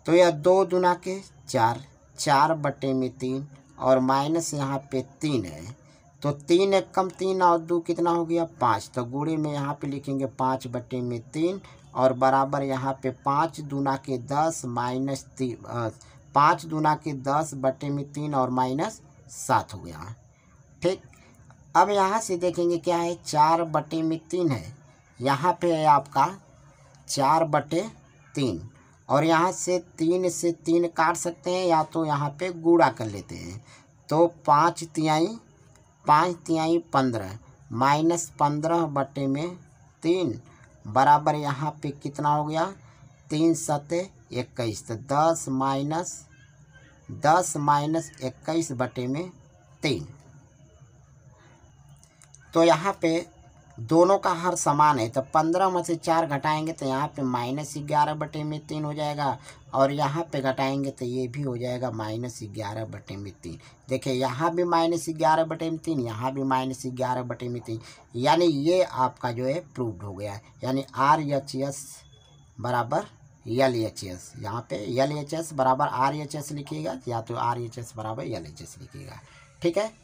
तो यह 2 दूना के 4, 4/3 और माइनस यहाँ पे 3 है, तो 3 एक कम 3 और 2 कितना हो गया 5, तो गुणे में यहाँ पे लिखेंगे 5/3 और बराबर यहाँ पे 5 दूना के 10 माइनस 5 दूना के 10/3 और -7 हो गया। ठीक, अब यहाँ से देखेंगे क्या है 4/3 है, यहाँ पे है आपका 4/3, और यहाँ से 3 से 3 काट सकते हैं या तो यहाँ पे गुणा कर लेते हैं। तो 5 तिहाई 15 -15/3 बराबर यहाँ पे कितना हो गया 3 7 21, तो 10 माइनस 21/3। तो यहाँ पे दोनों का हर समान है, तो 15 में से 4 घटाएंगे तो यहाँ पे -11/3 हो जाएगा, और यहाँ पे घटाएंगे तो ये भी हो जाएगा -11/3। देखिए यहाँ भी -11/3, यहाँ भी -11/3, यानी ये आपका जो है प्रूव्ड हो गया, यानी RHS बराबर LHS। यहाँ पे LHS बराबर RHS लिखिएगा, या तो RHS बराबर LHS लिखिएगा। ठीक है,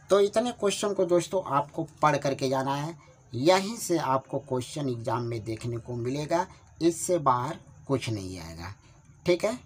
तो इतने क्वेश्चन को दोस्तों आपको पढ़ करके जाना है, यहीं से आपको क्वेश्चन एग्जाम में देखने को मिलेगा, इससे बाहर कुछ नहीं आएगा। ठीक है।